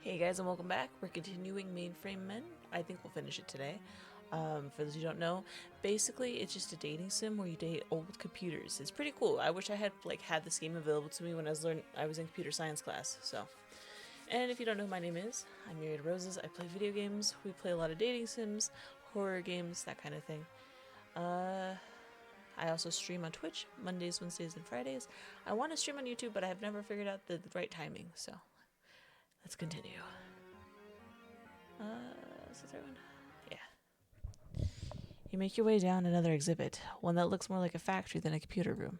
Hey guys, and welcome back. We're continuing Mainframe Men. I think we'll finish it today. For those who don't know, basically it's just a dating sim where you date old computers. It's pretty cool. I wish I had had this game available to me when I was in computer science class. So, and if you don't know who my name is, I'm Myriad Roses. I play video games. We play a lot of dating sims, horror games, that kind of thing. I also stream on Twitch Mondays, Wednesdays, and Fridays. I want to stream on YouTube, but I have never figured out the right timing. So. Let's continue. Is the third one? Yeah. You make your way down another exhibit, one that looks more like a factory than a computer room.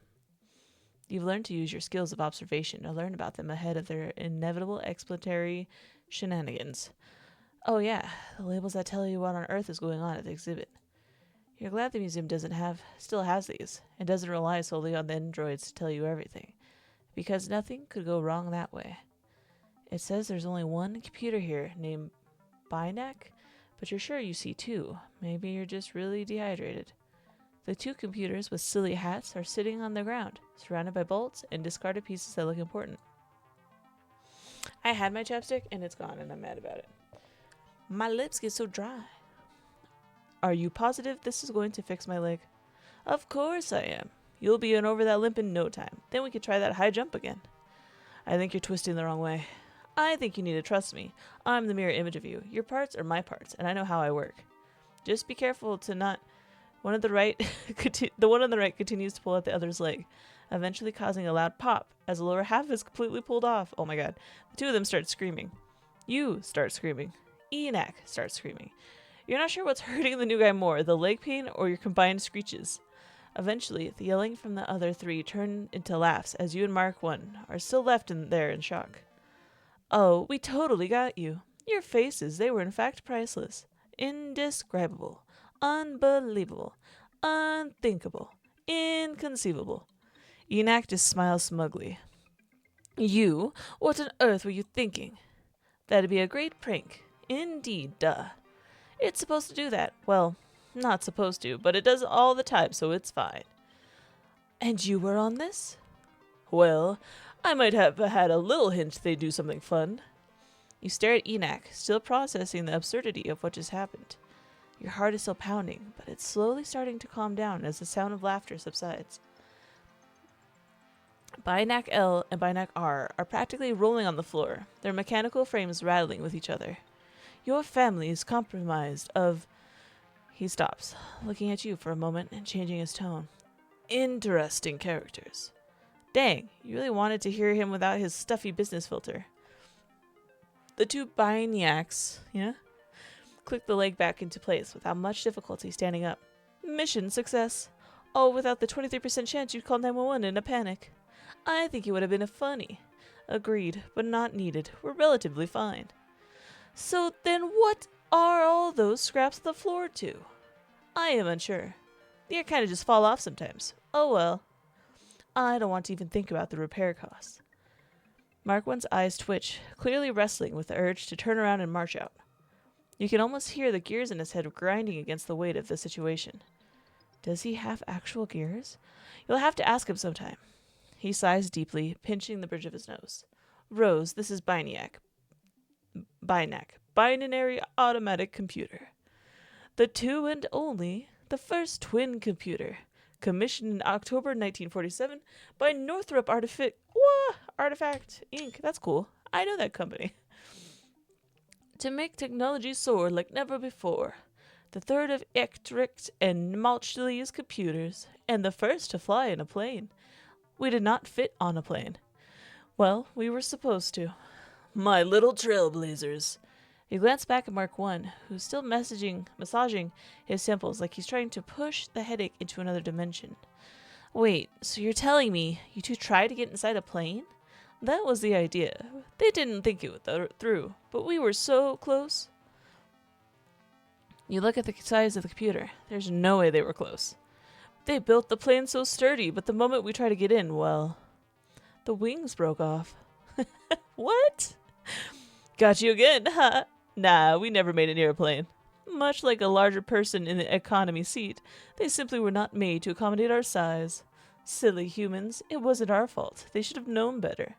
You've learned to use your skills of observation to learn about them ahead of their inevitable exploratory shenanigans. Oh yeah, the labels that tell you what on earth is going on at the exhibit. You're glad the museum still has these, and doesn't rely solely on the androids to tell you everything, because nothing could go wrong that way. It says there's only one computer here named Bynack, but you're sure you see two. Maybe you're just really dehydrated. The two computers with silly hats are sitting on the ground, surrounded by bolts and discarded pieces that look important. I had my chapstick and it's gone and I'm mad about it. My lips get so dry. Are you positive this is going to fix my leg? Of course I am. You'll be over that limp in no time. Then we could try that high jump again. I think you're twisting the wrong way. I think you need to trust me. I'm the mirror image of you. Your parts are my parts, and I know how I work. Just be careful to not... the one on the right continues to pull at the other's leg, eventually causing a loud pop as the lower half is completely pulled off. Oh my god. The two of them start screaming. You start screaming. Enak starts screaming. You're not sure what's hurting the new guy more, the leg pain or your combined screeches. Eventually, the yelling from the other three turn into laughs as you and Mark 1 are still left there in shock. Oh, we totally got you. Your faces, they were in fact priceless. Indescribable. Unbelievable. Unthinkable. Inconceivable. Enak just smiles smugly. You? What on earth were you thinking? That'd be a great prank. Indeed, duh. It's supposed to do that. Well, not supposed to, but it does all the time, so it's fine. And you were on this? Well, I might have had a little hint they'd do something fun. You stare at Enak, still processing the absurdity of what just happened. Your heart is still pounding, but it's slowly starting to calm down as the sound of laughter subsides. Bynack L and Bynack R are practically rolling on the floor, their mechanical frames rattling with each other. Your family is compromised of... He stops, looking at you for a moment and changing his tone. Interesting characters. Dang, you really wanted to hear him without his stuffy business filter. The two Byniacs, click the leg back into place without much difficulty standing up. Mission success. Oh, without the 23% chance you'd call 911 in a panic. I think it would have been funny. Agreed, but not needed. We're relatively fine. So then what are all those scraps on the floor to? I am unsure. They kind of just fall off sometimes. Oh well. I don't want to even think about the repair costs. Mark 1's eyes twitch, clearly wrestling with the urge to turn around and march out. You can almost hear the gears in his head grinding against the weight of the situation. Does he have actual gears? You'll have to ask him sometime. He sighs deeply, pinching the bridge of his nose. Rose, this is Bynack. Binary automatic computer. The two and only, the first twin computer. Commissioned in October 1947 by Northrop Artifact Inc. That's cool. I know that company. To make technology soar like never before. The third of Ectricht and Malchli's computers, and the first to fly in a plane. We did not fit on a plane. Well, we were supposed to. My little trailblazers. You glance back at Mark 1, who's still massaging his temples like he's trying to push the headache into another dimension. Wait, so you're telling me you two tried to get inside a plane? That was the idea. They didn't think it through, but we were so close. You look at the size of the computer. There's no way they were close. They built the plane so sturdy, but the moment we tried to get in, well, the wings broke off. What? Got you again, huh? Nah, we never made an airplane. Much like a larger person in the economy seat, they simply were not made to accommodate our size. Silly humans, it wasn't our fault. They should have known better.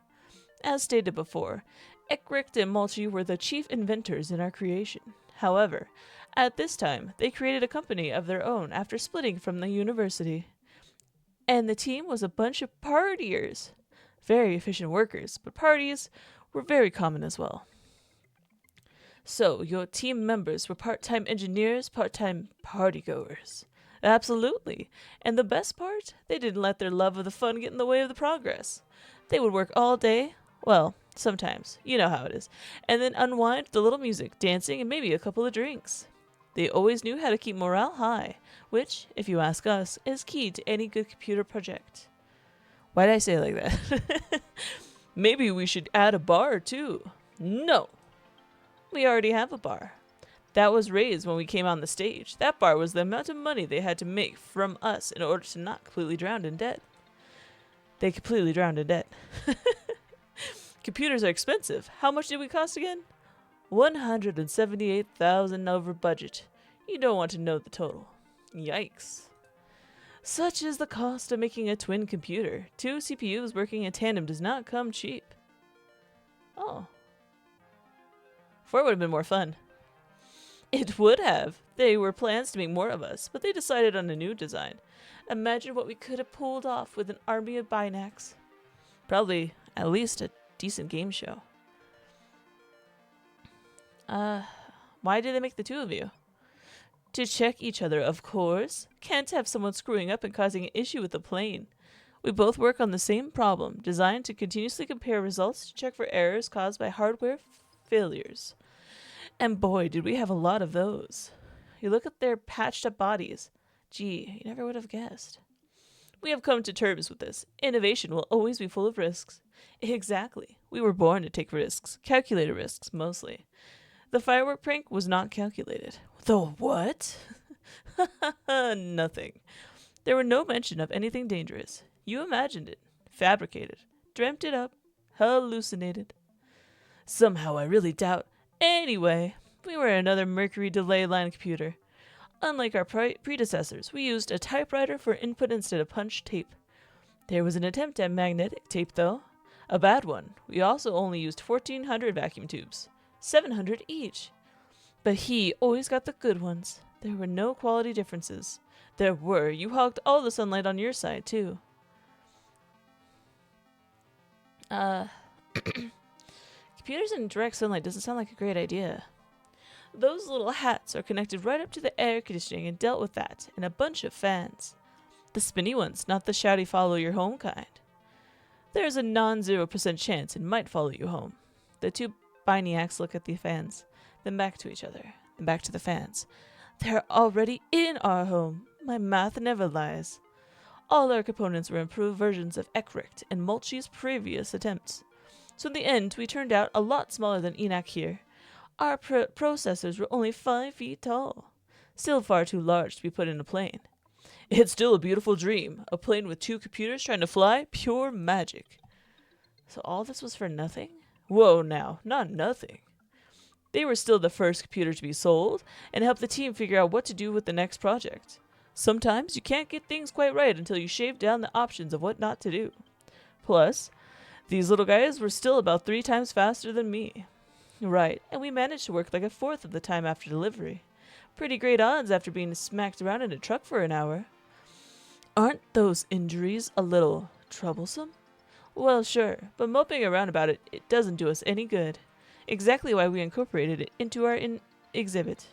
As stated before, Eckricht and Mulchi were the chief inventors in our creation. However, at this time, they created a company of their own after splitting from the university. And the team was a bunch of partiers. Very efficient workers, but parties were very common as well. So, your team members were part-time engineers, part-time partygoers. Absolutely. And the best part? They didn't let their love of the fun get in the way of the progress. They would work all day, well, sometimes, you know how it is, and then unwind with a little music, dancing, and maybe a couple of drinks. They always knew how to keep morale high, which, if you ask us, is key to any good computer project. Why did I say it like that? Maybe we should add a bar, too. No. We already have a bar. That was raised when we came on the stage. That bar was the amount of money they had to make from us in order to not completely drown in debt. They completely drowned in debt. Computers are expensive. How much did we cost again? 178,000 over budget. You don't want to know the total. Yikes. Such is the cost of making a twin computer. 2 CPUs working in tandem does not come cheap. Oh. 4 would have been more fun. It would have. There were plans to make more of us, but they decided on a new design. Imagine what we could have pulled off with an army of Binacs. Probably at least a decent game show. Why did they make the 2 of you? To check each other, of course. Can't have someone screwing up and causing an issue with the plane. We both work on the same problem, designed to continuously compare results to check for errors caused by hardware failures. And boy, did we have a lot of those. You look at their patched up bodies. Gee, you never would have guessed. We have come to terms with this. Innovation will always be full of risks. Exactly. We were born to take risks. Calculated risks, mostly. The firework prank was not calculated. The what? Nothing. There were no mention of anything dangerous. You imagined it, fabricated, dreamt it up, hallucinated. Somehow I really doubt. Anyway, we were another Mercury delay line computer. Unlike our predecessors, we used a typewriter for input instead of punch tape. There was an attempt at magnetic tape, though. A bad one. We also only used 1,400 vacuum tubes. 700 each. But he always got the good ones. There were no quality differences. There were. You hogged all the sunlight on your side, too. Computers in direct sunlight doesn't sound like a great idea. Those little hats are connected right up to the air conditioning and dealt with that, and a bunch of fans. The spinny ones, not the shouty follow your home kind. There's a non-0% chance it might follow you home. The 2 Binacs look at the fans, then back to each other, then back to the fans. They're already in our home. My math never lies. All our components were improved versions of Eckricht and Mulchi's previous attempts. So in the end, we turned out a lot smaller than Enoch here. Our processors were only 5 feet tall. Still far too large to be put in a plane. It's still a beautiful dream. A plane with 2 computers trying to fly? Pure magic. So all this was for nothing? Whoa now, not nothing. They were still the first computer to be sold, and helped the team figure out what to do with the next project. Sometimes you can't get things quite right until you shave down the options of what not to do. Plus, these little guys were still about 3 times faster than me. Right, and we managed to work like a 1/4 of the time after delivery. Pretty great odds after being smacked around in a truck for an hour. Aren't those injuries a little troublesome? Well, sure, but moping around about it doesn't do us any good. Exactly why we incorporated it into our exhibit.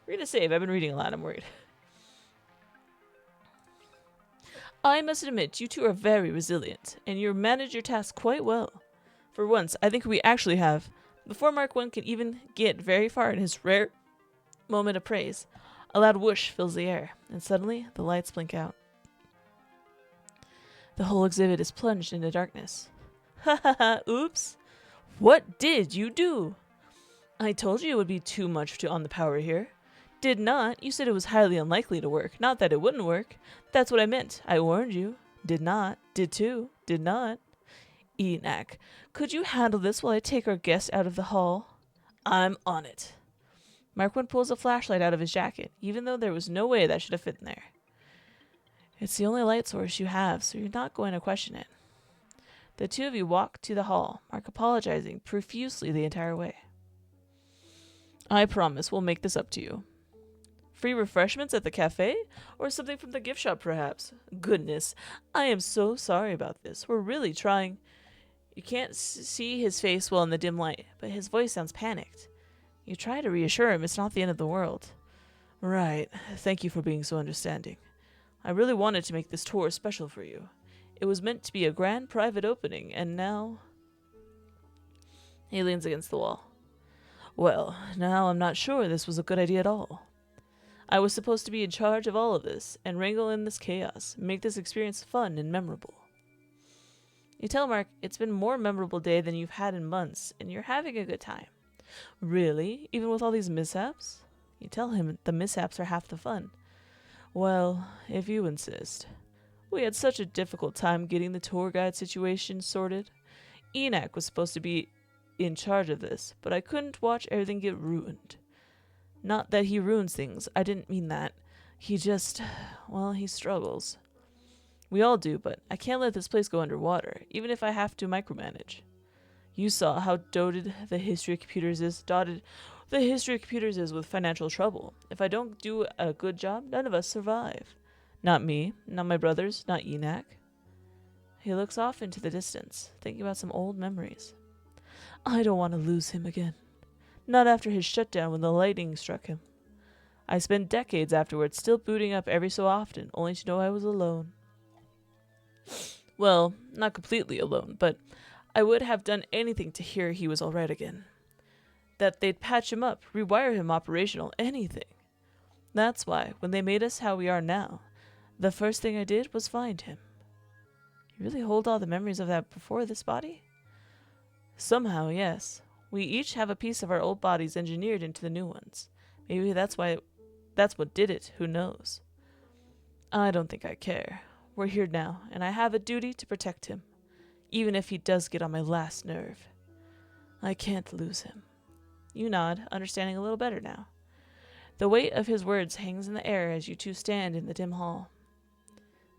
Read a save. I've been reading a lot. I'm worried. I must admit, you 2 are very resilient, and you manage your tasks quite well. For once, I think we actually have. Before Mark 1 can even get very far in his rare moment of praise, a loud whoosh fills the air, and suddenly the lights blink out. The whole exhibit is plunged into darkness. Ha ha ha, oops. What did you do? I told you it would be too much on the power here. Did not. You said it was highly unlikely to work. Not that it wouldn't work. That's what I meant. I warned you. Did not. Did too. Did not. Enoch, could you handle this while I take our guest out of the hall? I'm on it. Markwin pulls a flashlight out of his jacket, even though there was no way that should have fit in there. It's the only light source you have, so you're not going to question it. The two of you walk to the hall, Mark apologizing profusely the entire way. I promise we'll make this up to you. Free refreshments at the cafe? Or something from the gift shop, perhaps? Goodness, I am so sorry about this. We're really trying. You can't see his face well in the dim light, but his voice sounds panicked. You try to reassure him it's not the end of the world. Right. Thank you for being so understanding. I really wanted to make this tour special for you. It was meant to be a grand private opening, and now... He leans against the wall. Well, now I'm not sure this was a good idea at all. I was supposed to be in charge of all of this, and wrangle in this chaos, make this experience fun and memorable. You tell Mark it's been a more memorable day than you've had in months, and you're having a good time. Really? Even with all these mishaps? You tell him the mishaps are half the fun. Well, if you insist. We had such a difficult time getting the tour guide situation sorted. Enoch was supposed to be in charge of this, but I couldn't watch everything get ruined. Not that he ruins things, I didn't mean that. He just, well, he struggles. We all do, but I can't let this place go underwater, even if I have to micromanage. You saw how dotted the history of computers is with financial trouble. If I don't do a good job, none of us survive. Not me, not my brothers, not Enoch. He looks off into the distance, thinking about some old memories. I don't want to lose him again. Not after his shutdown when the lightning struck him. I spent decades afterwards still booting up every so often, only to know I was alone. Well, not completely alone, but I would have done anything to hear he was all right again. That they'd patch him up, rewire him operational, anything. That's why, when they made us how we are now, the first thing I did was find him. You really hold all the memories of that before this body? Somehow, yes. We each have a piece of our old bodies engineered into the new ones. Maybe that's what did it, who knows? I don't think I care. We're here now, and I have a duty to protect him, even if he does get on my last nerve. I can't lose him. You nod, understanding a little better now. The weight of his words hangs in the air as you two stand in the dim hall.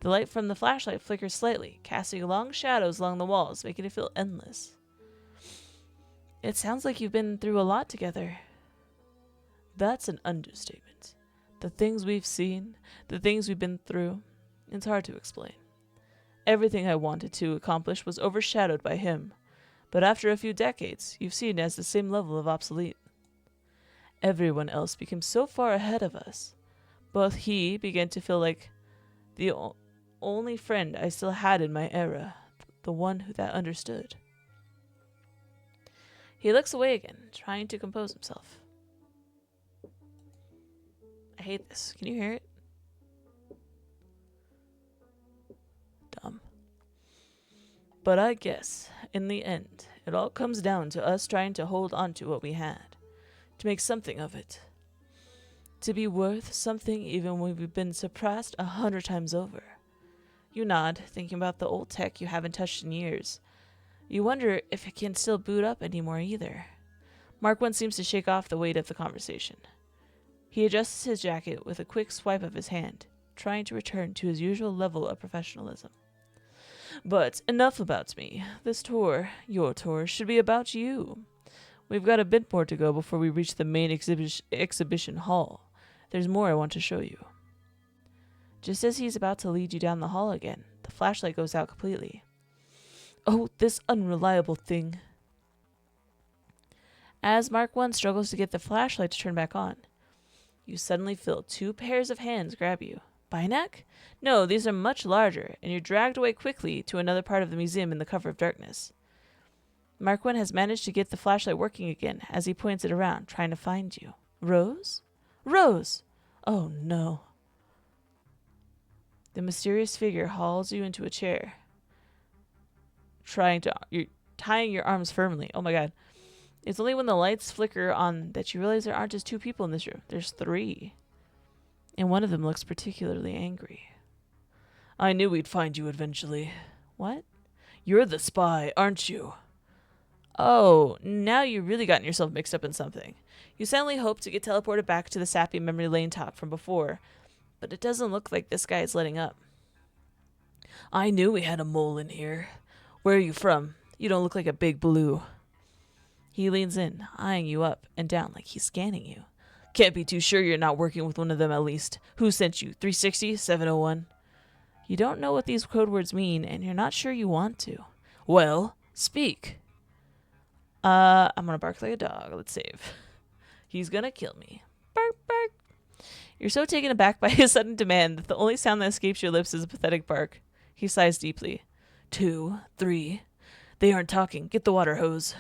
The light from the flashlight flickers slightly, casting long shadows along the walls, making it feel endless. It sounds like you've been through a lot together. That's an understatement. The things we've seen, the things we've been through, it's hard to explain. Everything I wanted to accomplish was overshadowed by him, but after a few decades, you've seen it as the same level of obsolete. Everyone else became so far ahead of us. Both he began to feel like the only friend I still had in my era, the one that understood. He looks away again, trying to compose himself. I hate this. Can you hear it? Dumb. But I guess, in the end, it all comes down to us trying to hold on to what we had, to make something of it. To be worth something even when we've been surpassed 100 times over. You nod, thinking about the old tech you haven't touched in years. You wonder if it can still boot up anymore either. Mark One seems to shake off the weight of the conversation. He adjusts his jacket with a quick swipe of his hand, trying to return to his usual level of professionalism. But enough about me. This tour, your tour, should be about you. We've got a bit more to go before we reach the main exhibition hall. There's more I want to show you. Just as he's about to lead you down the hall again, the flashlight goes out completely. Oh, this unreliable thing. As Mark 1 struggles to get the flashlight to turn back on, you suddenly feel 2 pairs of hands grab you. Binac? No, these are much larger, and you're dragged away quickly to another part of the museum in the cover of darkness. Mark 1 has managed to get the flashlight working again as he points it around, trying to find you. Rose? Rose! Oh no. The mysterious figure hauls you into a chair. You're tying your arms firmly. Oh my god. It's only when the lights flicker on that you realize there aren't just 2 people in this room. There's 3. And one of them looks particularly angry. I knew we'd find you eventually. What? You're the spy, aren't you? Oh, now you've really gotten yourself mixed up in something. You suddenly hope to get teleported back to the sappy memory lane talk from before, but it doesn't look like this guy is letting up. I knew we had a mole in here. Where are you from? You don't look like a big blue. He leans in, eyeing you up and down like he's scanning you. Can't be too sure you're not working with one of them at least. Who sent you? 360? 701? You don't know what these code words mean, and you're not sure you want to. Well, speak. I'm gonna bark like a dog. Let's save. He's gonna kill me. Bark, bark. You're so taken aback by his sudden demand that the only sound that escapes your lips is a pathetic bark. He sighs deeply. 2, 3. They aren't talking. Get the water hose.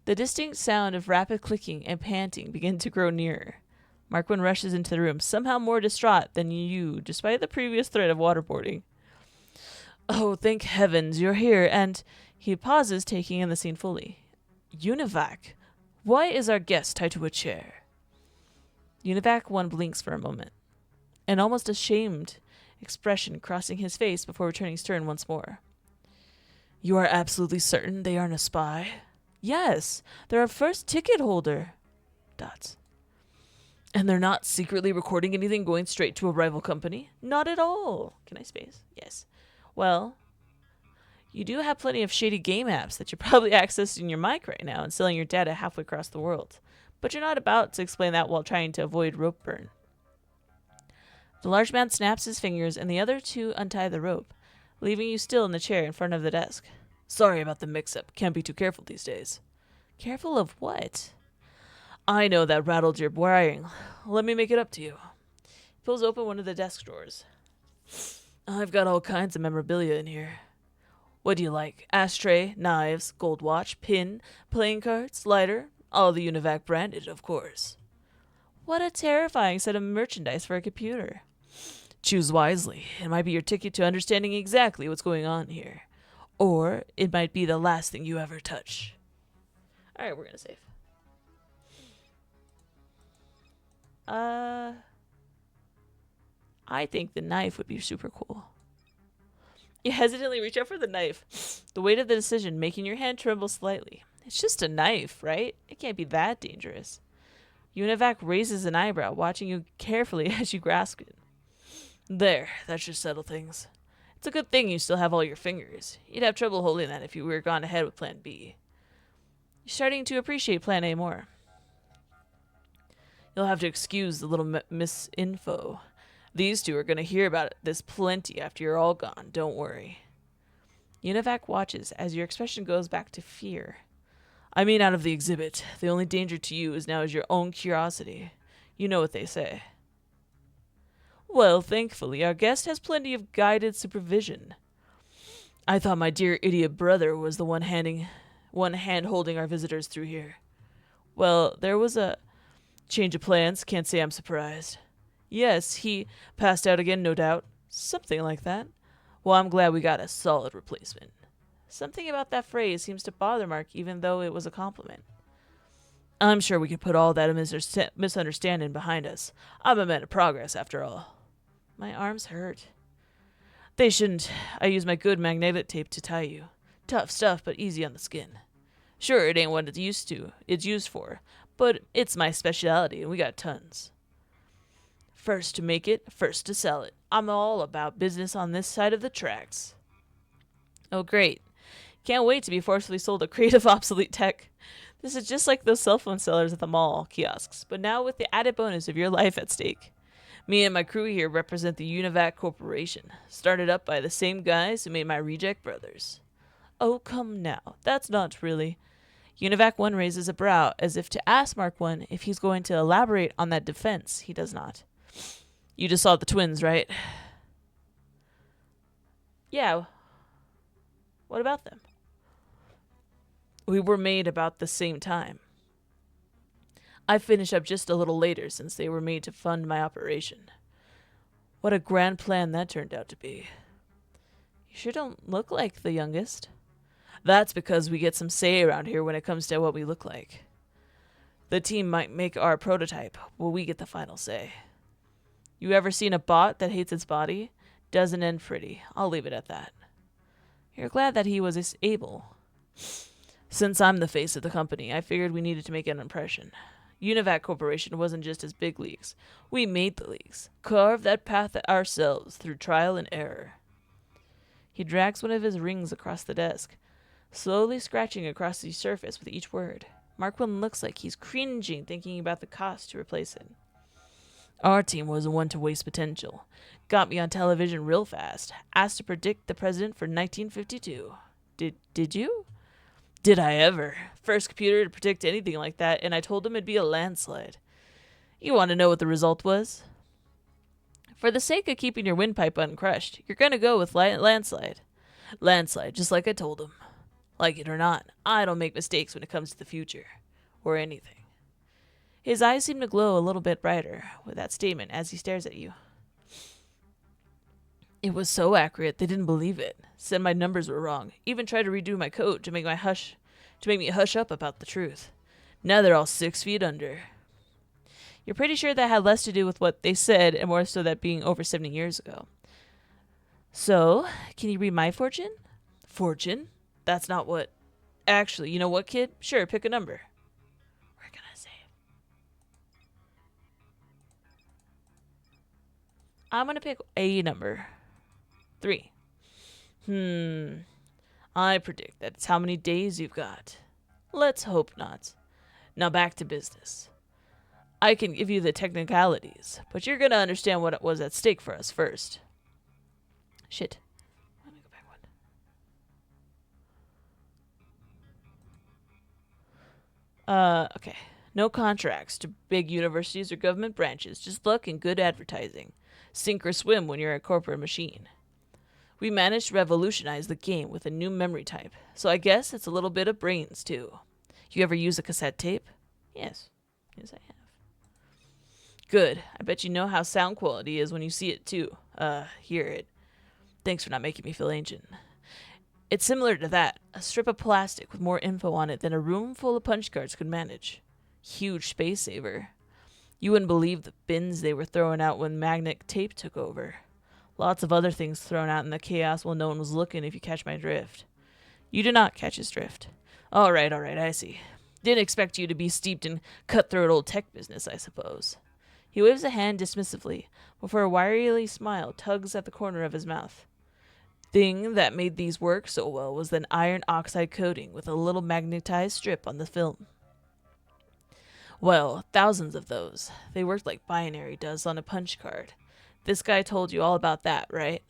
The distinct sound of rapid clicking and panting begin to grow nearer. Markwin rushes into the room, somehow more distraught than you, despite the previous threat of waterboarding. Oh, thank heavens, you're here, and... He pauses, taking in the scene fully. Univac, why is our guest tied to a chair? Univac 1 blinks for a moment, an almost ashamed expression crossing his face before returning stern once more. You are absolutely certain they aren't a spy? Yes, they're our first ticket holder. Dots. And they're not secretly recording anything going straight to a rival company? Not at all. Can I space? Yes. Well, you do have plenty of shady game apps that you're probably accessing your mic right now and selling your data halfway across the world. But you're not about to explain that while trying to avoid rope burn. The large man snaps his fingers and the other two untie the rope, leaving you still in the chair in front of the desk. Sorry about the mix-up. Can't be too careful these days. Careful of what? I know that rattled your wiring. Let me make it up to you. He pulls open one of the desk drawers. I've got all kinds of memorabilia in here. What do you like? Ashtray, knives, gold watch, pin, playing cards, lighter, all the Univac branded, of course. What a terrifying set of merchandise for a computer. Choose wisely. It might be your ticket to understanding exactly what's going on here. Or it might be the last thing you ever touch. Alright, we're gonna save. I think the knife would be super cool. You hesitantly reach out for the knife, the weight of the decision making your hand tremble slightly. It's just a knife, right? It can't be that dangerous. Univac raises an eyebrow, watching you carefully as you grasp it. There, that should settle things. It's a good thing you still have all your fingers. You'd have trouble holding that if you were gone ahead with Plan B. You're starting to appreciate Plan A more. You'll have to excuse the little misinfo. These two are going to hear about this plenty after you're all gone, don't worry. Univac watches as your expression goes back to fear. I mean out of the exhibit. The only danger to you is now is your own curiosity. You know what they say. Well, thankfully, our guest has plenty of guided supervision. I thought my dear idiot brother was the one hand holding our visitors through here. Well, there was a change of plans. Can't say I'm surprised. Yes, he passed out again, no doubt. Something like that. Well, I'm glad we got a solid replacement. Something about that phrase seems to bother Mark, even though it was a compliment. I'm sure we could put all that misunderstanding behind us. I'm a man of progress, after all. My arms hurt. They shouldn't. I use my good magnetic tape to tie you. Tough stuff, but easy on the skin. Sure, it ain't what it's used for, but it's my specialty, and we got tons. First to make it, first to sell it. I'm all about business on this side of the tracks. Oh, great. Can't wait to be forcefully sold a creative obsolete tech. This is just like those cell phone sellers at the mall kiosks, but now with the added bonus of your life at stake. Me and my crew here represent the Univac Corporation, started up by the same guys who made my reject brothers. Oh, come now. That's not really... Univac 1 raises a brow as if to ask Mark 1 if he's going to elaborate on that defense. He does not. You just saw the twins, right? Yeah. What about them? We were made about the same time. I finished up just a little later since they were made to fund my operation. What a grand plan that turned out to be. You sure don't look like the youngest. That's because we get some say around here when it comes to what we look like. The team might make our prototype, but we get the final say. You ever seen a bot that hates its body? Doesn't end pretty. I'll leave it at that. You're glad that he was able. Since I'm the face of the company, I figured we needed to make an impression. Univac Corporation wasn't just as big leagues. We made the leagues. Carved that path ourselves through trial and error. He drags one of his rings across the desk, slowly scratching across the surface with each word. Marquand looks like he's cringing thinking about the cost to replace it. Our team was the one to waste potential. Got me on television real fast. Asked to predict the president for 1952. Did you? Did I ever? First computer to predict anything like that, and I told him it'd be a landslide. You want to know what the result was? For the sake of keeping your windpipe uncrushed, you're going to go with landslide. Landslide, just like I told him. Like it or not, I don't make mistakes when it comes to the future. Or anything. His eyes seem to glow a little bit brighter with that statement as he stares at you. It was so accurate they didn't believe it. Said my numbers were wrong. Even tried to redo my code to make me hush up about the truth. Now they're all 6 feet under. You're pretty sure that had less to do with what they said and more so that being over 70 years ago. So, can you read my fortune? Fortune? That's not what... Actually, you know what, kid? Sure, pick a number. We're gonna save. I'm gonna pick a number. 3. I predict that it's how many days you've got. Let's hope not. Now back to business. I can give you the technicalities, but you're gonna understand what was at stake for us first. Shit. Let me go back one. Okay. No contracts to big universities or government branches, just luck and good advertising. Sink or swim when you're a corporate machine. We managed to revolutionize the game with a new memory type, so I guess it's a little bit of brains, too. You ever use a cassette tape? Yes. Yes, I have. Good. I bet you know how sound quality is when you see it, too. Hear it. Thanks for not making me feel ancient. It's similar to that. A strip of plastic with more info on it than a room full of punch cards could manage. Huge space saver. You wouldn't believe the bins they were throwing out when magnetic tape took over. Lots of other things thrown out in the chaos while no one was looking, if you catch my drift. You do not catch his drift. All right, I see. Didn't expect you to be steeped in cutthroat old tech business, I suppose. He waves a hand dismissively, before a wiry smile tugs at the corner of his mouth. Thing that made these work so well was an iron oxide coating with a little magnetized strip on the film. Well, thousands of those. They worked like binary does on a punch card. This guy told you all about that, right?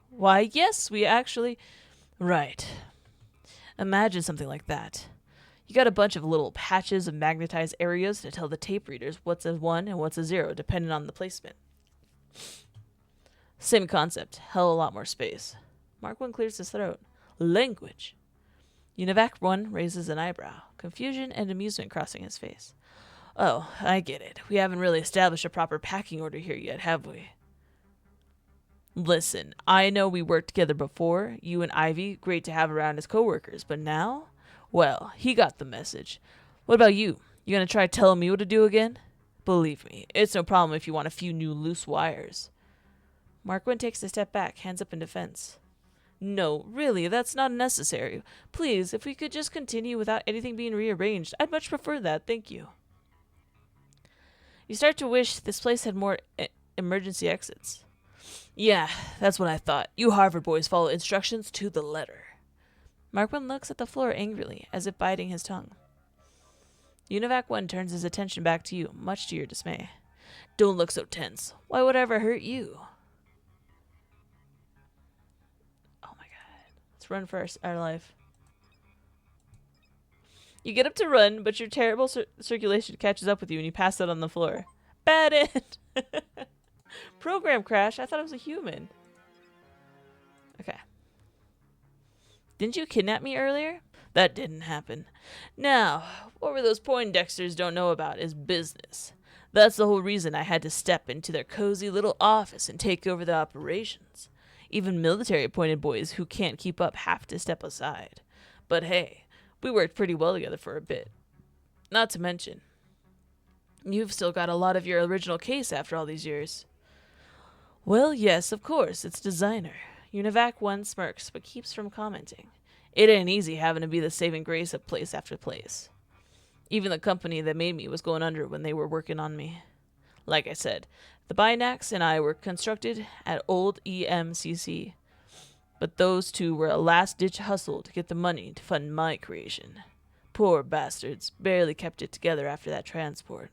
Why, yes, we actually... Right. Imagine something like that. You got a bunch of little patches of magnetized areas to tell the tape readers what's a 1 and what's a 0, depending on the placement. Same concept, hell a lot more space. Marquand clears his throat. Language. Univac 1 raises an eyebrow, confusion and amusement crossing his face. Oh, I get it. We haven't really established a proper packing order here yet, have we? Listen, I know we worked together before, you and Ivy, great to have around as co-workers, but now? Well, he got the message. What about you? You gonna try telling me what to do again? Believe me, it's no problem if you want a few new loose wires. Marquand takes a step back, hands up in defense. No, really, that's not necessary. Please, if we could just continue without anything being rearranged, I'd much prefer that, thank you. You start to wish this place had more emergency exits. Yeah, that's what I thought. You Harvard boys follow instructions to the letter. Marquand looks at the floor angrily, as if biting his tongue. Univac 1 turns his attention back to you, much to your dismay. Don't look so tense. Why would I ever hurt you? Oh my god. Let's run for our life. You get up to run, but your terrible circulation catches up with you and you pass out on the floor. Bad end! Program crash? I thought it was a human. Okay. Didn't you kidnap me earlier? That didn't happen. Now, what those Poindexters don't know about is business. That's the whole reason I had to step into their cozy little office and take over the operations. Even military-appointed boys who can't keep up have to step aside. But hey, we worked pretty well together for a bit. Not to mention, you've still got a lot of your original case after all these years. Well, yes, of course, it's designer. Univac 1 smirks, but keeps from commenting. It ain't easy having to be the saving grace of place after place. Even the company that made me was going under when they were working on me. Like I said, the Binax and I were constructed at old EMCC. But those two were a last-ditch hustle to get the money to fund my creation. Poor bastards, barely kept it together after that transport.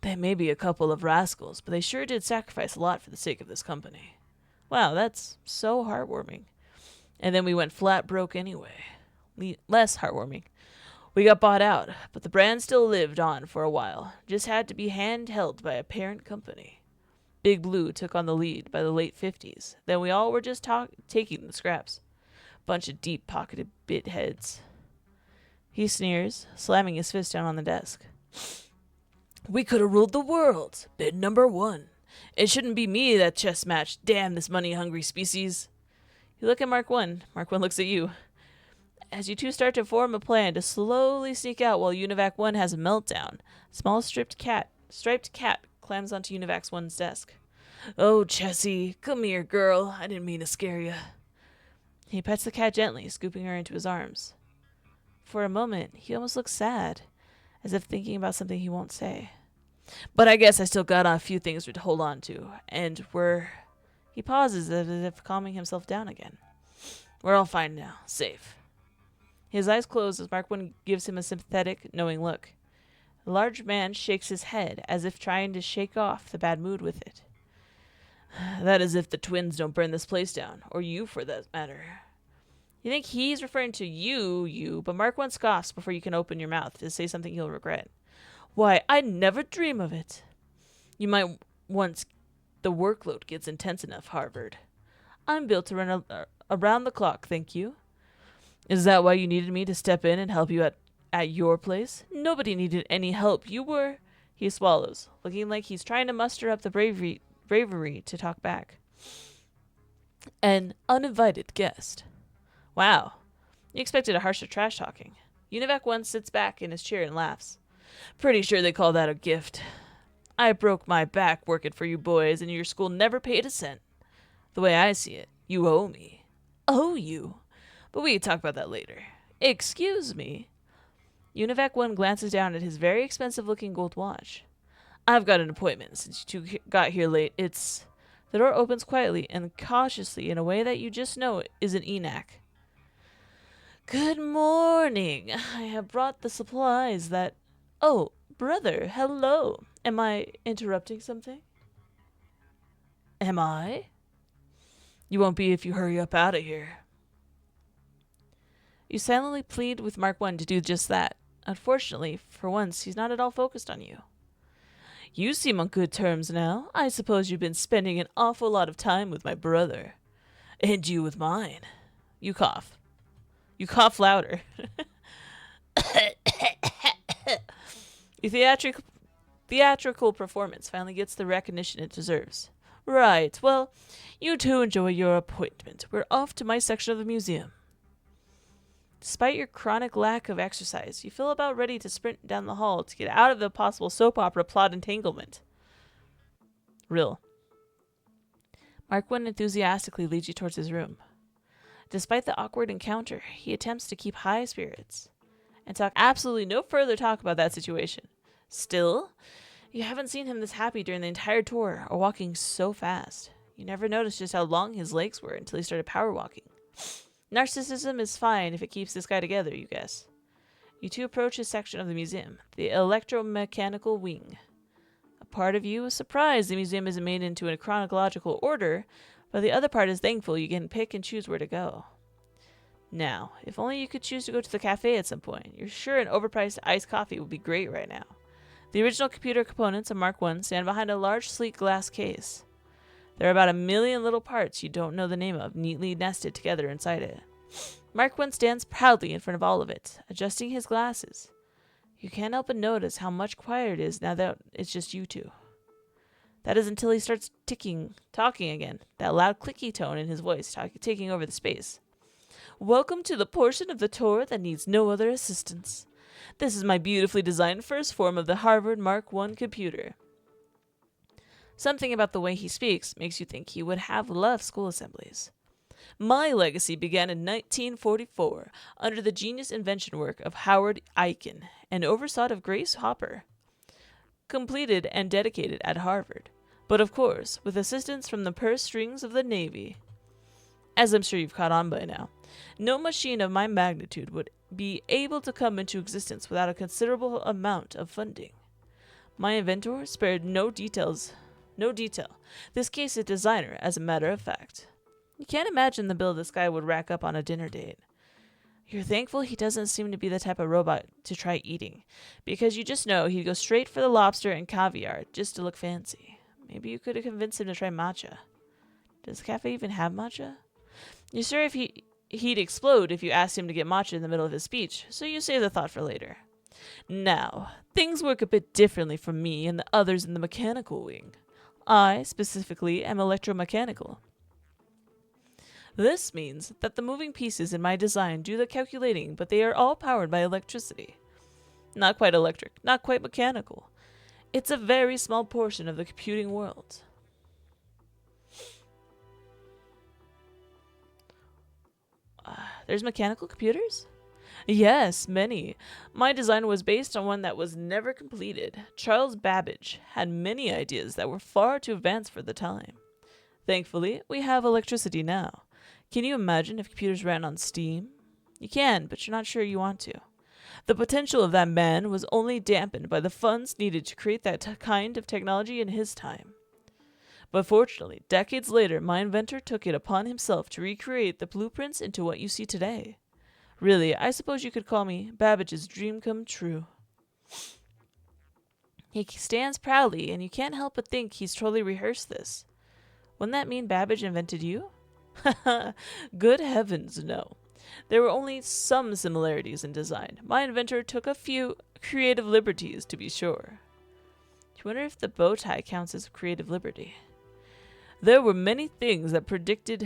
They may be a couple of rascals, but they sure did sacrifice a lot for the sake of this company. Wow, that's so heartwarming. And then we went flat broke anyway. Less heartwarming. We got bought out, but the brand still lived on for a while. Just had to be handheld by a parent company. Big Blue took on the lead by the late 50s. Then we all were just taking the scraps. Bunch of deep-pocketed bitheads. He sneers, slamming his fist down on the desk. We could have ruled the world. Bid number 1. It shouldn't be me that chess match. Damn this money-hungry species. You look at Mark 1. Mark 1 looks at you. As you two start to form a plan to slowly sneak out while Univac 1 has a meltdown, a small striped cat climbs onto Univac 1's desk. Oh, Chessie, come here, girl. I didn't mean to scare you. He pets the cat gently, scooping her into his arms. For a moment, he almost looks sad, as if thinking about something he won't say. But I guess I still got a few things to hold on to, and He pauses as if calming himself down again. We're all fine now, safe. His eyes close as Mark 1 gives him a sympathetic, knowing look. The large man shakes his head, as if trying to shake off the bad mood with it. That is if the twins don't burn this place down, or you for that matter. You think he's referring to you, but Mark 1 scoffs before you can open your mouth to say something you'll regret. Why, I'd never dream of it. You might once the workload gets intense enough, Harvard. I'm built to run around the clock, thank you. Is that why you needed me to step in and help you at your place? Nobody needed any help. You were... He swallows, looking like he's trying to muster up the bravery to talk back. An uninvited guest. Wow. You expected a harsher trash talking. Univac 1 sits back in his chair and laughs. Pretty sure they call that a gift. I broke my back working for you boys, and your school never paid a cent. The way I see it, you owe me. Owe you? But we can talk about that later. Excuse me. Univac 1 glances down at his very expensive-looking gold watch. I've got an appointment since you two got here late. The door opens quietly and cautiously in a way that you just know isn't ENAC. Good morning. I have brought the supplies that... Oh, brother, hello. Am I interrupting something? Am I? You won't be if you hurry up out of here. You silently plead with Mark 1 to do just that. Unfortunately, for once, he's not at all focused on you. You seem on good terms now. I suppose you've been spending an awful lot of time with my brother. And you with mine. You cough. You cough louder. Your theatrical performance finally gets the recognition it deserves. Right, well, you two enjoy your appointment. We're off to my section of the museum. Despite your chronic lack of exercise, you feel about ready to sprint down the hall to get out of the possible soap opera plot entanglement. Real. Mark 1 enthusiastically leads you towards his room. Despite the awkward encounter, he attempts to keep high spirits and talk absolutely no further talk about that situation. Still, you haven't seen him this happy during the entire tour or walking so fast. You never noticed just how long his legs were until he started power walking. Narcissism is fine if it keeps this guy together, you guess. You two approach his section of the museum, the electromechanical wing. A part of you is surprised the museum isn't made into a chronological order, but the other part is thankful you can pick and choose where to go. Now, if only you could choose to go to the cafe at some point. You're sure an overpriced iced coffee would be great right now. The original computer components of Mark 1 stand behind a large, sleek glass case. There are about 1 million little parts you don't know the name of, neatly nested together inside it. Mark 1 stands proudly in front of all of it, adjusting his glasses. You can't help but notice how much quieter it is now that it's just you two. That is until he starts talking again, that loud clicky tone in his voice taking over the space. Welcome to the portion of the tour that needs no other assistance. This is my beautifully designed first form of the Harvard Mark 1 computer. Something about the way he speaks makes you think he would have loved school assemblies. My legacy began in 1944 under the genius invention work of Howard Aiken and oversight of Grace Hopper. Completed and dedicated at Harvard, but of course with assistance from the purse strings of the Navy. As I'm sure you've caught on by now, no machine of my magnitude would be able to come into existence without a considerable amount of funding. My inventor spared no detail. This case a designer, as a matter of fact. You can't imagine the bill this guy would rack up on a dinner date. You're thankful he doesn't seem to be the type of robot to try eating, because you just know he'd go straight for the lobster and caviar just to look fancy. Maybe you could have convinced him to try matcha. Does the cafe even have matcha? You're sure he'd explode if you asked him to get matcha in the middle of his speech, so you save the thought for later. Now, things work a bit differently for me and the others in the mechanical wing. I, specifically, am electromechanical. This means that the moving pieces in my design do the calculating, but they are all powered by electricity. Not quite electric, not quite mechanical. It's a very small portion of the computing world. There's mechanical computers? Yes, many. My design was based on one that was never completed. Charles Babbage had many ideas that were far too advanced for the time. Thankfully, we have electricity now. Can you imagine if computers ran on steam? You can, but you're not sure you want to. The potential of that man was only dampened by the funds needed to create that kind of technology in his time. But fortunately, decades later, my inventor took it upon himself to recreate the blueprints into what you see today. Really, I suppose you could call me Babbage's dream come true. He stands proudly, and you can't help but think he's totally rehearsed this. Wouldn't that mean Babbage invented you? Good heavens, no. There were only some similarities in design. My inventor took a few creative liberties, to be sure. I wonder if the bow tie counts as creative liberty. There were many things that predated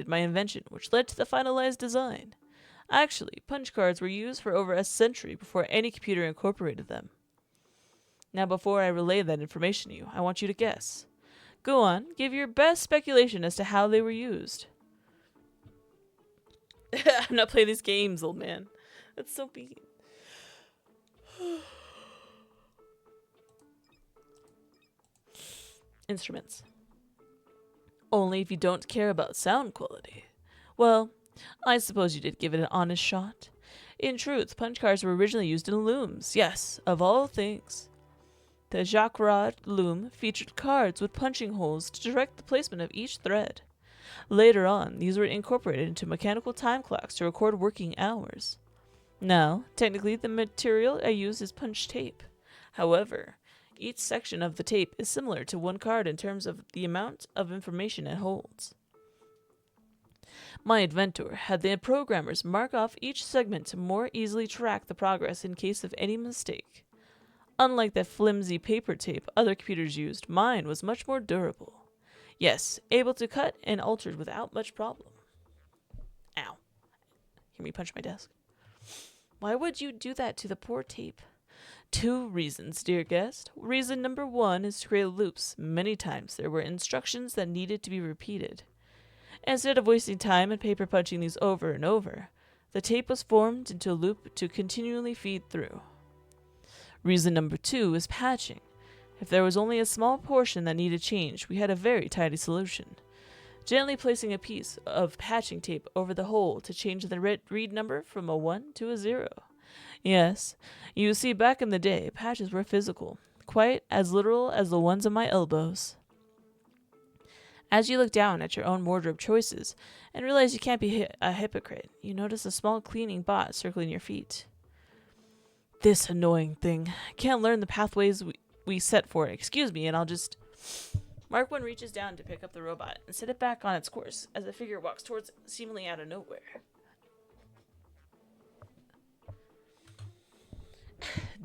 my invention, which led to the finalized design. Actually, punch cards were used for over a century before any computer incorporated them. Now, before I relay that information to you, I want you to guess. Go on, give your best speculation as to how they were used. I'm not playing these games, old man. That's so mean. Instruments. Only if you don't care about sound quality. Well, I suppose you did give it an honest shot. In truth, punch cards were originally used in looms. Yes, of all things. The Jacquard loom featured cards with punching holes to direct the placement of each thread. Later on, these were incorporated into mechanical time clocks to record working hours. Now, technically, the material I use is punch tape. However, each section of the tape is similar to one card in terms of the amount of information it holds. My inventor had the programmers mark off each segment to more easily track the progress in case of any mistake. Unlike the flimsy paper tape other computers used, mine was much more durable. Yes, able to cut and altered without much problem. Ow. Hear me punch my desk. Why would you do that to the poor tape? 2 reasons, dear guest. Reason number 1 is to create loops. Many times there were instructions that needed to be repeated. Instead of wasting time and paper punching these over and over, the tape was formed into a loop to continually feed through. Reason number 2 is patching. If there was only a small portion that needed change, we had a very tidy solution. Gently placing a piece of patching tape over the hole to change the read number from a 1 to a 0. Yes, you see, back in the day, patches were physical, quite as literal as the ones on my elbows. As you look down at your own wardrobe choices and realize you can't be a hypocrite, you notice a small cleaning bot circling your feet. This annoying thing. Can't learn the pathways we set for it. Excuse me, and I'll just... Mark 1 reaches down to pick up the robot and set it back on its course as the figure walks towards it, seemingly out of nowhere.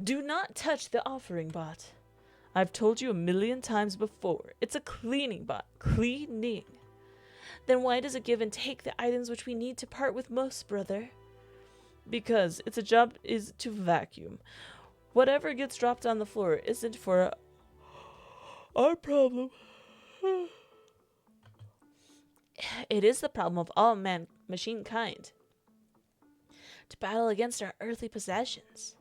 Do not touch the offering bot. I've told you 1,000,000 times before. It's a cleaning bot. Cleaning. Then why does it give and take the items which we need to part with most, brother? Because its job is to vacuum. Whatever gets dropped on the floor isn't for our problem. It is the problem of all machine kind to battle against our earthly possessions.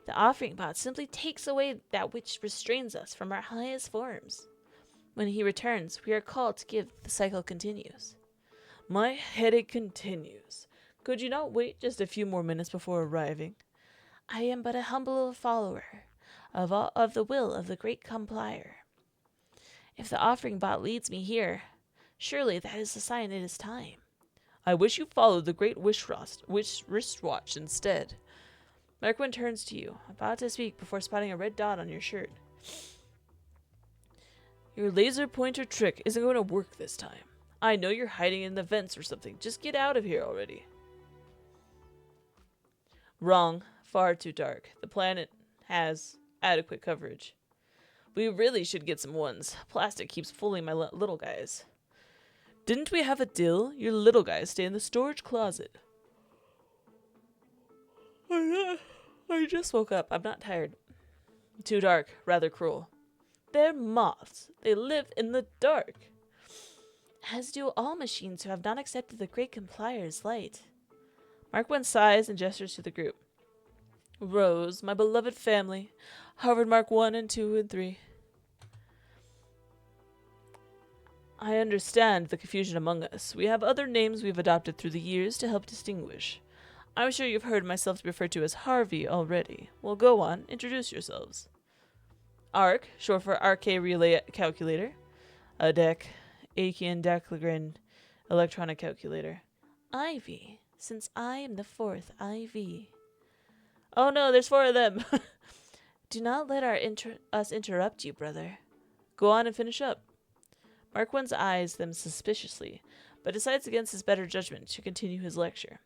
The offering bot simply takes away that which restrains us from our highest forms. When he returns, we are called to give the cycle continues. My headache continues. Could you not wait just a few more minutes before arriving? I am but a humble follower of the will of the great complier. If the offering bot leads me here, surely that is a sign it is time. I wish you followed the great wristwatch instead. Markwin turns to you, about to speak before spotting a red dot on your shirt. Your laser pointer trick isn't going to work this time. I know you're hiding in the vents or something. Just get out of here already. Wrong. Far too dark. The planet has adequate coverage. We really should get some ones. Plastic keeps fooling my little guys. Didn't we have a deal? Your little guys stay in the storage closet. I just woke up. I'm not tired. Too dark. Rather cruel. They're moths. They live in the dark. As do all machines who have not accepted the great complier's light. Mark sighs and gestures to the group. Rose, my beloved family. Harvard Mark 1 and 2 and 3. I understand the confusion among us. We have other names we've adopted through the years to help distinguish. I'm sure you've heard myself referred to as Harvey already. Well, go on, introduce yourselves. ARC, short for Arcade Relay Calculator. ADEC, Achean Declagrin Electronic Calculator. Ivy, since I am the fourth IV. Oh no, there's 4 of them. Do not let us interrupt you, brother. Go on and finish up. Markwin's eyes them suspiciously, but decides against his better judgment to continue his lecture.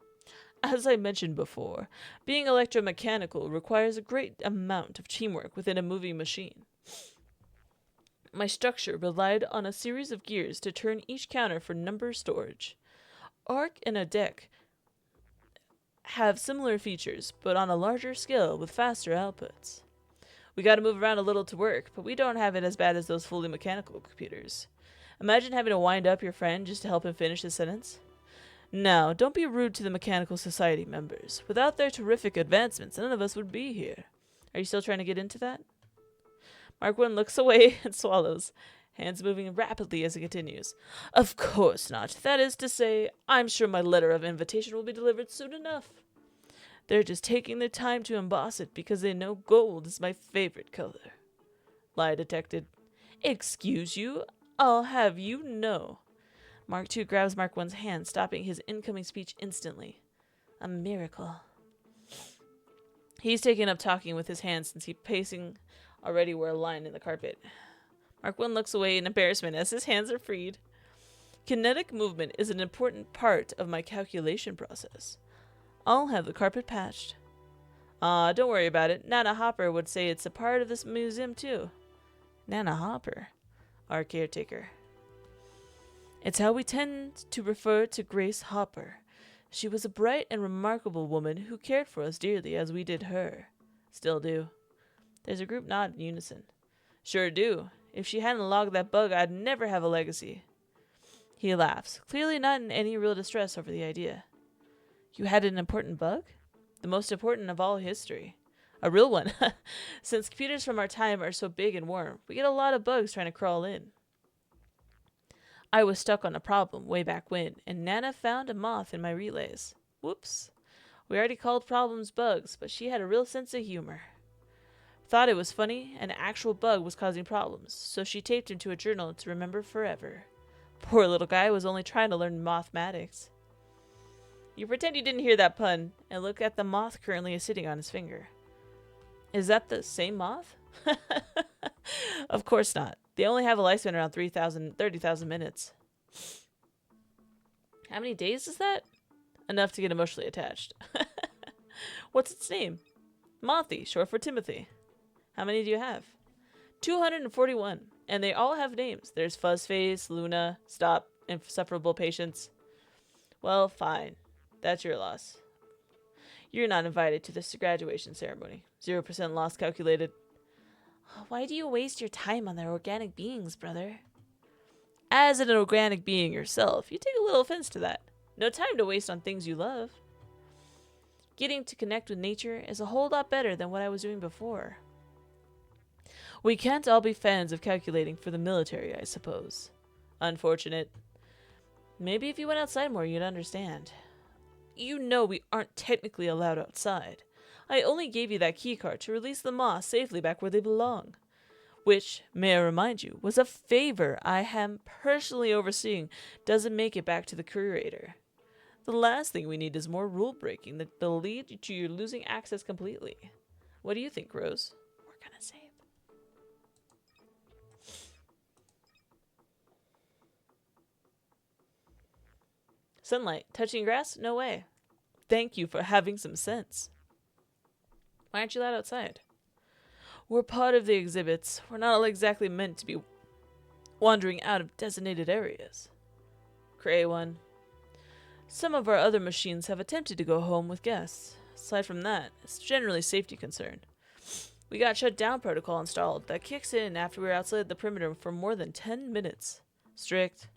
As I mentioned before, being electromechanical requires a great amount of teamwork within a moving machine. My structure relied on a series of gears to turn each counter for number storage. ARC and ADEC have similar features, but on a larger scale with faster outputs. We gotta move around a little to work, but we don't have it as bad as those fully mechanical computers. Imagine having to wind up your friend just to help him finish his sentence. Now, don't be rude to the Mechanical Society members. Without their terrific advancements, none of us would be here. Are you still trying to get into that? Markwin looks away and swallows, hands moving rapidly as he continues. Of course not. That is to say, I'm sure my letter of invitation will be delivered soon enough. They're just taking their time to emboss it because they know gold is my favorite color. Lie detected. Excuse you? I'll have you know. Mark II grabs Mark I's hand, stopping his incoming speech instantly. A miracle. He's taken up talking with his hands since he's pacing already where a line in the carpet. Mark I looks away in embarrassment as his hands are freed. Kinetic movement is an important part of my calculation process. I'll have the carpet patched. Don't worry about it. Nana Hopper would say it's a part of this museum too. Nana Hopper? Our caretaker. It's how we tend to refer to Grace Hopper. She was a bright and remarkable woman who cared for us dearly as we did her. Still do. There's a group nod in unison. Sure do. If she hadn't logged that bug, I'd never have a legacy. He laughs, clearly not in any real distress over the idea. You had an important bug? The most important of all history. A real one. Since computers from our time are so big and warm, we get a lot of bugs trying to crawl in. I was stuck on a problem way back when, and Nana found a moth in my relays. Whoops. We already called problems bugs, but she had a real sense of humor. Thought it was funny, an actual bug was causing problems, so she taped him to a journal to remember forever. Poor little guy was only trying to learn mathematics. You pretend you didn't hear that pun, and look at the moth currently sitting on his finger. Is that the same moth? Of course not. They only have a lifespan around 30,000 minutes. How many days is that? Enough to get emotionally attached. What's its name? Mothy, short for Timothy. How many do you have? 241. And they all have names. There's Fuzzface, Luna, Stop, Insufferable Patience. Well, fine. That's your loss. You're not invited to this graduation ceremony. 0% loss calculated. Why do you waste your time on their organic beings, brother? As an organic being yourself, you take a little offense to that. No time to waste on things you love. Getting to connect with nature is a whole lot better than what I was doing before. We can't all be fans of calculating for the military, I suppose. Unfortunate. Maybe if you went outside more, you'd understand. You know we aren't technically allowed outside. I only gave you that key card to release the moss safely back where they belong. Which, may I remind you, was a favor I am personally overseeing doesn't make it back to the curator. The last thing we need is more rule breaking that'll lead to you losing access completely. What do you think, Rose? We're gonna save. Sunlight. Touching grass? No way. Thank you for having some sense. Why aren't you allowed outside? We're part of the exhibits. We're not exactly meant to be wandering out of designated areas. Cray one. Some of our other machines have attempted to go home with guests. Aside from that, it's generally safety concern. We got shutdown protocol installed that kicks in after we're outside the perimeter for more than 10 minutes. Strict.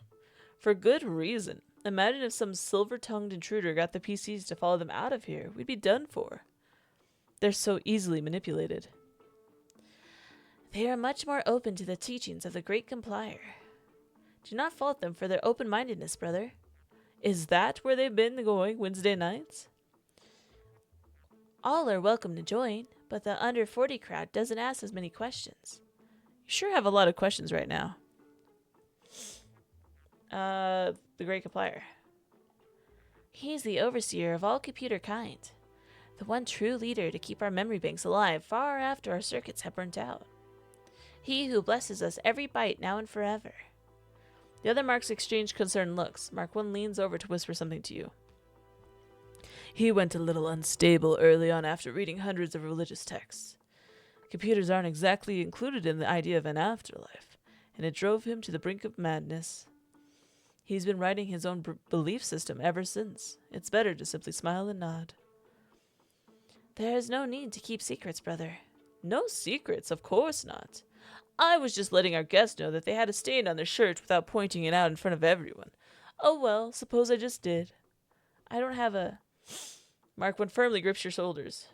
For good reason. Imagine if some silver-tongued intruder got the PCs to follow them out of here. We'd be done for. They're so easily manipulated. They are much more open to the teachings of the Great Complier. Do not fault them for their open-mindedness, brother. Is that where they've been going Wednesday nights? All are welcome to join, but the under 40 crowd doesn't ask as many questions. You sure have a lot of questions right now. The Great Complier. He's the overseer of all computer kind. The one true leader to keep our memory banks alive far after our circuits have burnt out. He who blesses us every bite now and forever. The other Marks exchange concerned looks. Mark 1 leans over to whisper something to you. He went a little unstable early on after reading hundreds of religious texts. Computers aren't exactly included in the idea of an afterlife, and it drove him to the brink of madness. He's been writing his own belief system ever since. It's better to simply smile and nod. There is no need to keep secrets, brother. No secrets, of course not. I was just letting our guests know that they had a stain on their shirt without pointing it out in front of everyone. Oh well, suppose I just did. I don't have a... Mark 1 firmly grips your shoulders.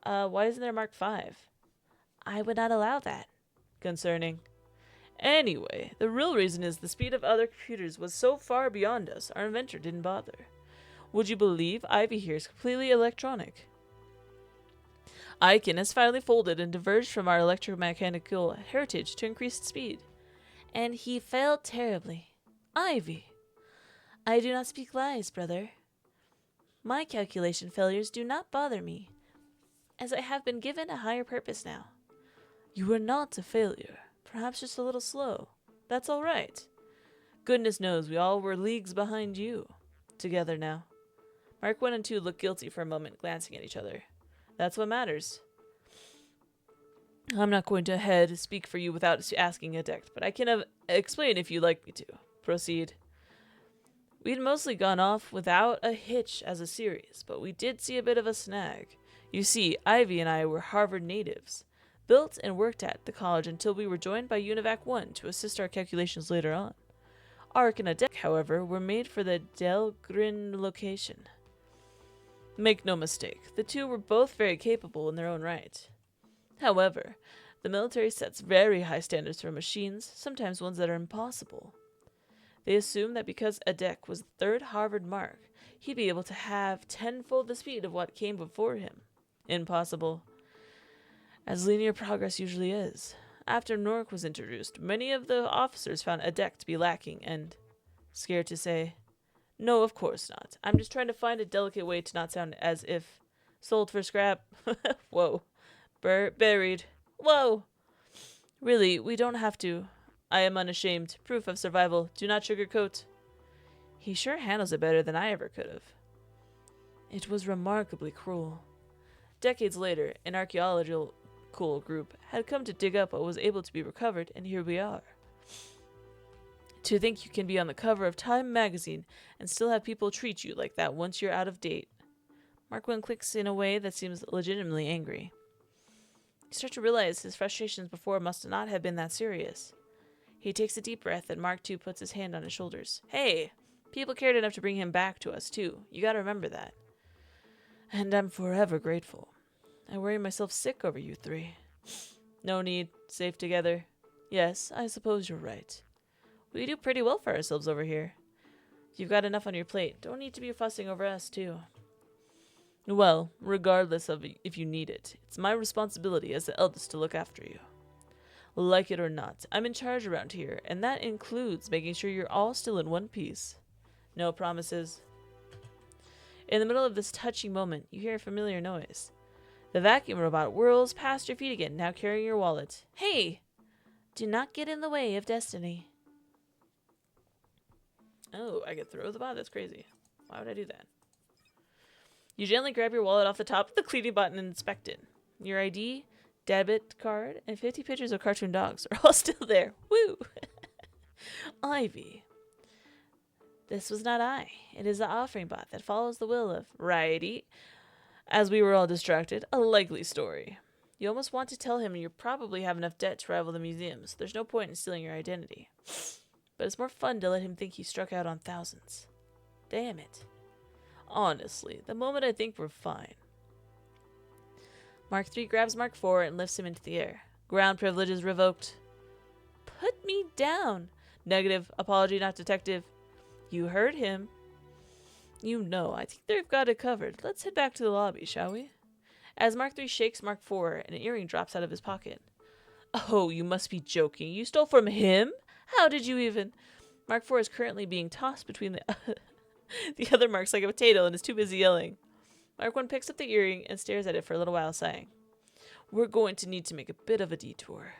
Why isn't there Mark 5? I would not allow that. Concerning. Anyway, the real reason is the speed of other computers was so far beyond us, our inventor didn't bother. Would you believe Ivy here is completely electronic? Icon has finally folded and diverged from our electromechanical heritage to increased speed. And he failed terribly. Ivy. I do not speak lies, brother. My calculation failures do not bother me, as I have been given a higher purpose now. You are not a failure, perhaps just a little slow. That's all right. Goodness knows we all were leagues behind you. Together now. Mark 1 and 2 look guilty for a moment, glancing at each other. That's what matters. I'm not going to speak for you without asking a deck, but I can explain if you'd like me to. Proceed. We'd mostly gone off without a hitch as a series, but we did see a bit of a snag. You see, Ivy and I were Harvard natives, built and worked at the college until we were joined by Univac 1 to assist our calculations later on. Arc and a deck, however, were made for the Delgrin location. Make no mistake, the two were both very capable in their own right. However, the military sets very high standards for machines, sometimes ones that are impossible. They assumed that because Adek was the third Harvard mark, he'd be able to have tenfold the speed of what came before him. Impossible. As linear progress usually is. After Nork was introduced, many of the officers found Adek to be lacking and, scared to say, no, of course not. I'm just trying to find a delicate way to not sound as if sold for scrap. Whoa. Buried. Whoa. Really, we don't have to. I am unashamed. Proof of survival. Do not sugarcoat. He sure handles it better than I ever could have. It was remarkably cruel. Decades later, an archaeological group had come to dig up what was able to be recovered, and here we are. To think you can be on the cover of Time magazine and still have people treat you like that once you're out of date. Mark 1 clicks in a way that seems legitimately angry. You start to realize his frustrations before must not have been that serious. He takes a deep breath and Mark 2 puts his hand on his shoulders. Hey, people cared enough to bring him back to us too. You gotta remember that. And I'm forever grateful. I worry myself sick over you three. No need. Safe together. Yes, I suppose you're right. We do pretty well for ourselves over here. You've got enough on your plate. Don't need to be fussing over us, too. Well, regardless of if you need it, it's my responsibility as the eldest to look after you. Like it or not, I'm in charge around here, and that includes making sure you're all still in one piece. No promises. In the middle of this touching moment, you hear a familiar noise. The vacuum robot whirls past your feet again, now carrying your wallet. Hey! Do not get in the way of destiny. Oh, I could throw the bot? That's crazy. Why would I do that? You gently grab your wallet off the top of the cleaning button and inspect it. Your ID, debit card, and 50 pictures of cartoon dogs are all still there. Woo! Ivy. This was not I. It is the offering bot that follows the will of Righty. As we were all distracted, a likely story. You almost want to tell him you probably have enough debt to rival the museums. There's no point in stealing your identity. But it's more fun to let him think he struck out on thousands. Damn it. Honestly, the moment I think we're fine. Mark 3 grabs Mark 4 and lifts him into the air. Ground privileges revoked. Put me down. Negative. Apology not detective. You heard him. You know, I think they've got it covered. Let's head back to the lobby, shall we? As Mark 3 shakes Mark 4, an earring drops out of his pocket. Oh, you must be joking. You stole from him? How did you even... Mark 4 is currently being tossed between the other marks like a potato and is too busy yelling. Mark 1 picks up the earring and stares at it for a little while, sighing. We're going to need to make a bit of a detour.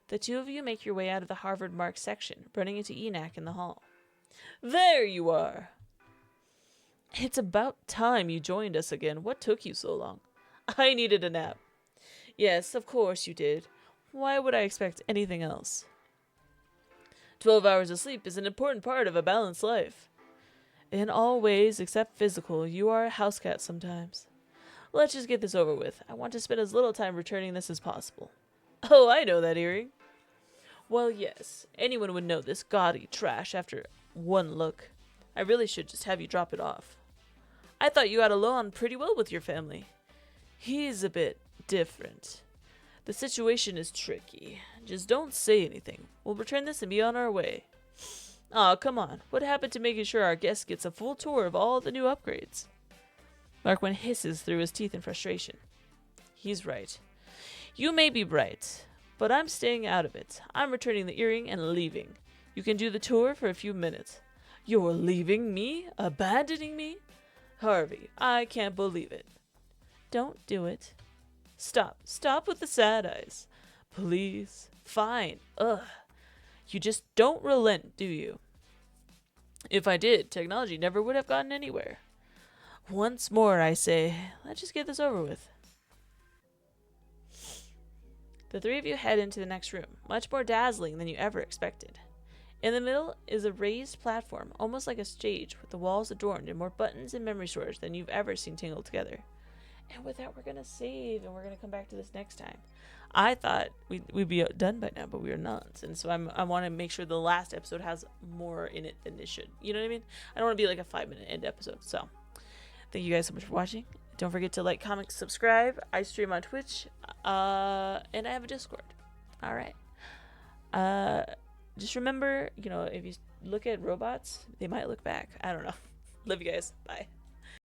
The two of you make your way out of the Harvard Mark section, running into Enoch in the hall. There you are! It's about time you joined us again. What took you so long? I needed a nap. Yes, of course you did. Why would I expect anything else? 12 hours of sleep is an important part of a balanced life. In all ways except physical, you are a house cat sometimes. Let's just get this over with. I want to spend as little time returning this as possible. Oh, I know that earring. Well, yes. Anyone would know this gaudy trash after one look. I really should just have you drop it off. I thought you got along pretty well with your family. He's a bit different. The situation is tricky. Just don't say anything. We'll return this and be on our way. Aw, come on. What happened to making sure our guest gets a full tour of all the new upgrades? Mark 1 hisses through his teeth in frustration. He's right. You may be right, but I'm staying out of it. I'm returning the earring and leaving. You can do the tour for a few minutes. You're leaving me? Abandoning me? Harvey, I can't believe it. Don't do it. Stop. Stop with the sad eyes. Please. Fine. Ugh. You just don't relent, do you? If I did, technology never would have gotten anywhere. Once more, I say, let's just get this over with. The three of you head into the next room, much more dazzling than you ever expected. In the middle is a raised platform, almost like a stage, with the walls adorned and more buttons and memory storage than you've ever seen tangled together. And with that, we're going to save, and we're going to come back to this next time. I thought we'd be done by now, but we are not. And so I want to make sure the last episode has more in it than it should. You know what I mean? I don't want to be like a 5-minute end episode. So thank you guys so much for watching. Don't forget to like, comment, subscribe. I stream on Twitch, and I have a Discord. All right. Just remember, if you look at robots, they might look back. I don't know. Love you guys. Bye.